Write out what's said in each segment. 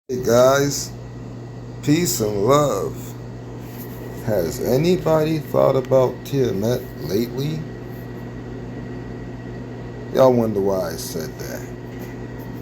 Hey guys, peace and love. Has anybody thought about Tiamat lately? Y'all wonder why I said that.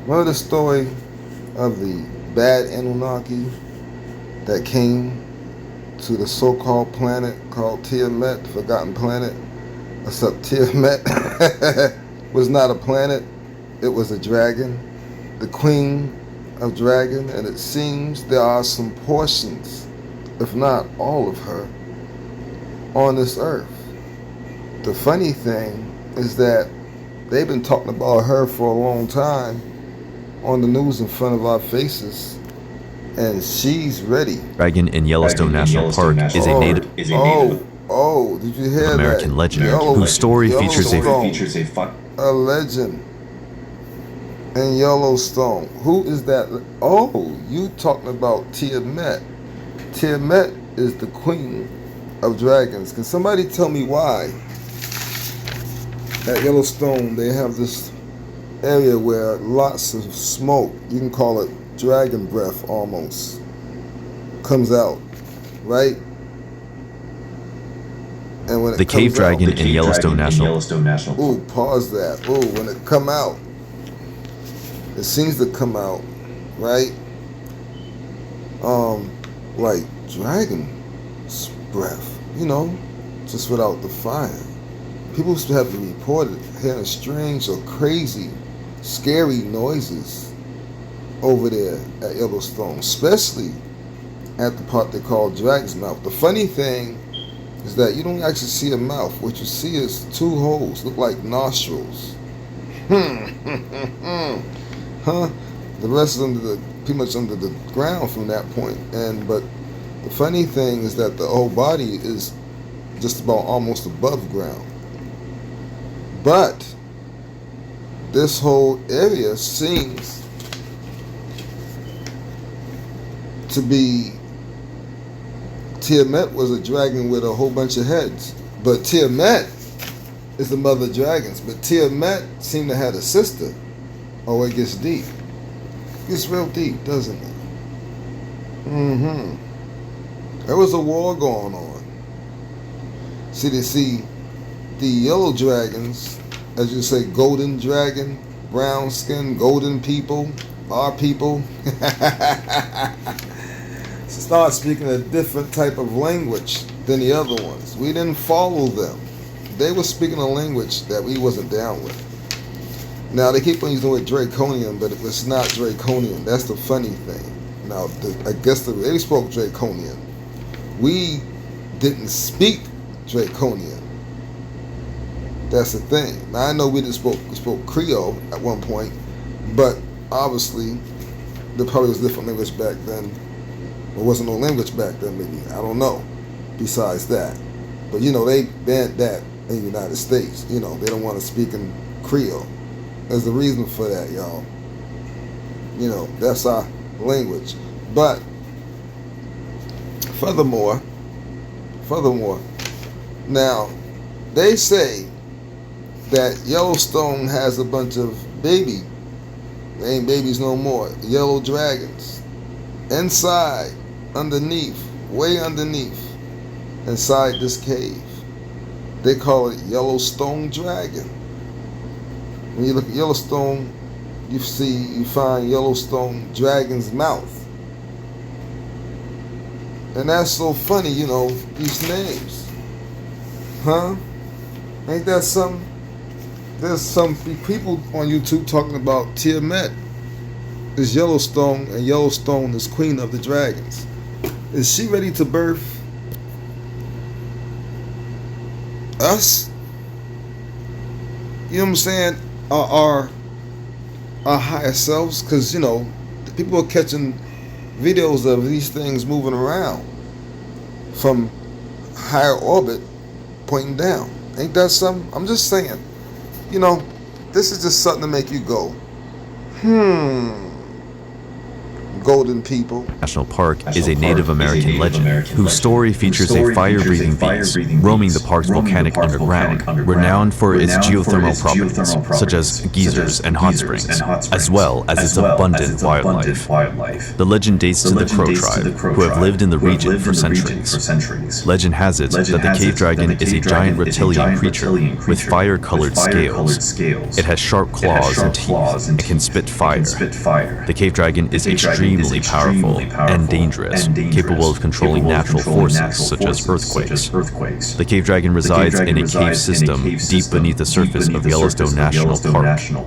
Remember the story of the bad Anunnaki that came to the so-called planet called Tiamat, the Forgotten Planet? Except Tiamat was not a planet, it was a dragon, the queen of dragon, and it seems there are some portions, if not all of her, on this earth. The funny thing is that they've been talking about her for a long time on the news in front of our faces, and she's ready. Dragon in Yellowstone National Park is a native Did you hear American that? legend whose story features a legend in Yellowstone. Who is that? Oh, you talking about Tiamat. Tiamat is the queen of dragons. Can somebody tell me why at Yellowstone they have this area where lots of smoke, you can call it dragon breath almost, comes out, right? And when the it cave comes dragon out, in Yellowstone National. ooh, pause that. Ooh, when it come out, it seems to come out, right? Like dragon breath, just without the fire. People have reported hearing strange or crazy, scary noises over there at Yellowstone, especially at the part they call Dragon's Mouth. The funny thing is that you don't actually see a mouth. What you see is two holes, look like nostrils. Huh? The rest is pretty much under the ground from that point. But the funny thing is that the whole body is just about almost above ground. But this whole area seems to be, Tiamat was a dragon with a whole bunch of heads. But Tiamat is the mother of dragons. But Tiamat seemed to have a sister. Oh, it gets deep. It gets real deep, doesn't it? There was a war going on. See, the yellow dragons, as you say, golden dragon, brown skin, golden people, our people, start speaking a different type of language than the other ones. We didn't follow them. They were speaking a language that we wasn't down with. Now, they keep on using the word draconian, but it was not draconian. That's the funny thing. Now, I guess they spoke draconian. We didn't speak draconian. That's the thing. Now, I know we spoke Creole at one point, but obviously there probably was a different language back then. There wasn't no language back then, maybe. I don't know. Besides that. But, they banned that in the United States. They don't want to speak in Creole. There's a reason for that, y'all. That's our language. But, furthermore, now, they say that Yellowstone has a bunch of they ain't babies no more, yellow dragons, inside, underneath, way underneath, inside this cave. They call it Yellowstone Dragon. When you look at Yellowstone, you find Yellowstone Dragon's Mouth. And that's so funny, these names. Huh? Ain't that something? There's some people on YouTube talking about Tiamat is Yellowstone, and Yellowstone is Queen of the Dragons. Is she ready to birth us? You know what I'm saying? Our higher selves? Because, people are catching videos of these things moving around from higher orbit pointing down. Ain't that something? I'm just saying. This is just something to make you go, golden people. National Park is a Native American legend whose story features a fire-breathing beast roaming the park's volcanic underground, renowned for its geothermal properties, such as geysers and hot springs, as well as its abundant wildlife. The legend dates to the Crow tribe, who have lived in the region for centuries. Legend has it that the cave dragon is a giant reptilian creature with fire-colored scales. It has sharp claws and teeth and can spit fire. The cave dragon is extremely powerful and dangerous, capable of controlling natural forces such as earthquakes. The cave dragon resides in a cave system deep beneath the surface of Yellowstone National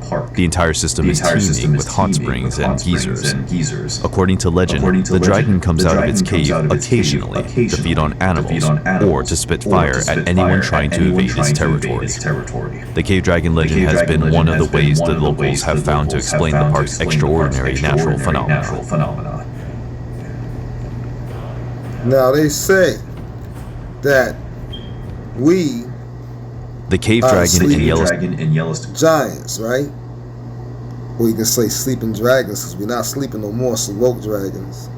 Park. The entire system is teeming with hot springs and geysers. According to legend, the dragon comes out of its cave occasionally to feed on animals or to spit fire at anyone trying to invade its territory. The cave dragon legend has been one of the ways that locals have found to explain the park's extraordinary natural phenomena. Now they say that the cave dragon in Yellowstone giants, right? Or you can say sleeping dragons, because we're not sleeping no more, so woke dragons.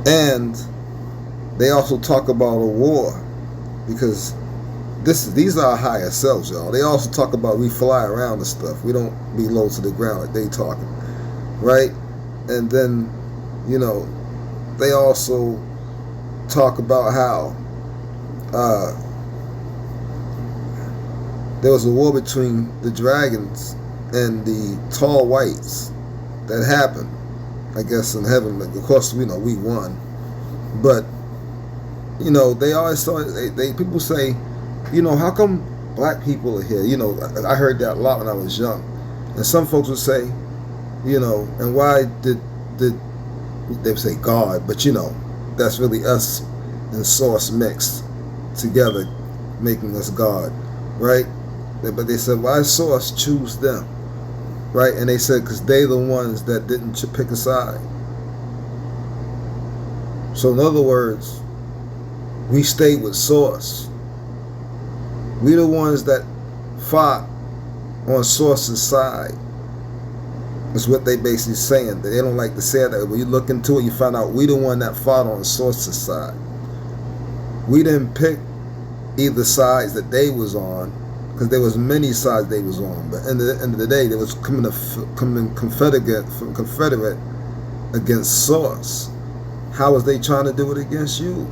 And they also talk about a war, because these are our higher selves, y'all. They also talk about we fly around and stuff. We don't be low to the ground like they talking, right? And then, they also talk about how there was a war between the dragons and the tall whites that happened, I guess, in heaven. Like, of course, we won, but they always people say, how come black people are here? I heard that a lot when I was young, and some folks would say, and why did they would say God, but that's really us and source mixed together, making us God, right? But they said, why source choose them, right? And they said, because they the ones that didn't pick a side. So in other words, we stayed with source. We the ones that fought on source's side. Is what they basically saying. They don't like to say that. When you look into it, you find out we the one that fought on source's side. We didn't pick either sides that they was on, because there was many sides they was on. But at the end of the day, they was coming confederate against source. How was they trying to do it against you?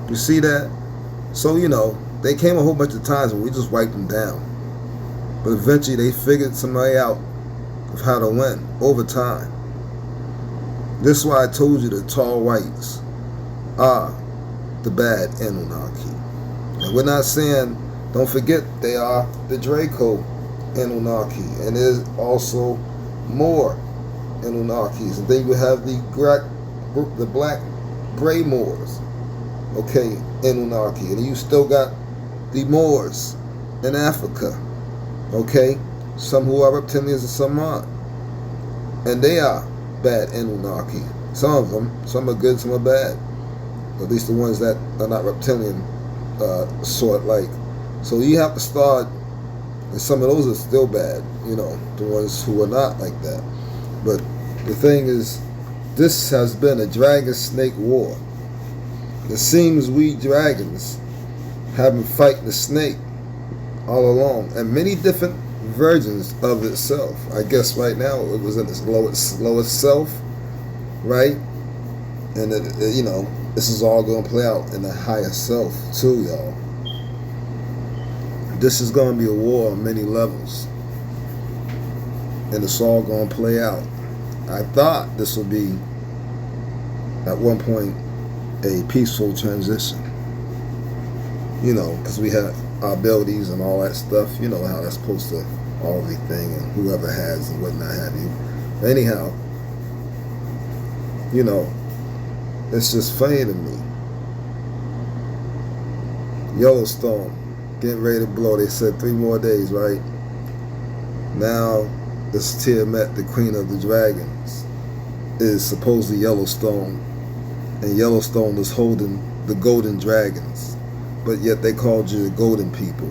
You see that? So they came a whole bunch of times and we just wiped them down. But eventually they figured somebody out of how to win over time. This is why I told you the tall whites are the bad Anunnaki. And we're not saying, don't forget, they are the Draco Anunnaki, and there's also more Anunnakis. And then you have the black gray Moors, okay, Anunnaki, and you still got the Moors in Africa, okay, some who are reptilians and some aren't, and they are bad Anunnaki. Some of them, some are good, some are bad, at least the ones that are not reptilian sort like. So you have to start, and some of those are still bad, the ones who are not like that. But the thing is, this has been a dragon snake war. It seems we dragons have been fighting the snake all along, and many different versions of itself. I guess right now it was in its lowest self, right? And this is all going to play out in the higher self too, y'all. This is going to be a war on many levels, and it's all going to play out. I thought this would be, at one point, a peaceful transition, because we had our abilities and all that stuff, how that's supposed to, all everything, and whoever has and whatnot have you. Anyhow, it's just funny to me. Yellowstone, getting ready to blow. They said 3 more days, right? Now, this Tiamat, the queen of the dragons, is supposedly Yellowstone, and Yellowstone is holding the golden dragons, but yet they called you the golden people.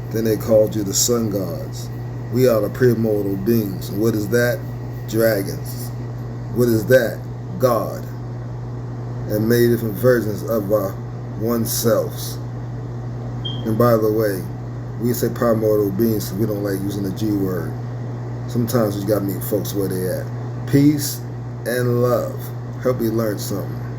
Then they called you the sun gods. We are the primordial beings. And what is that? Dragons. What is that? God and made different versions of our oneselves. And by the way, we say primordial beings because we don't like using the G word. Sometimes we got to meet folks where they at. Peace and love. Hope you learned something.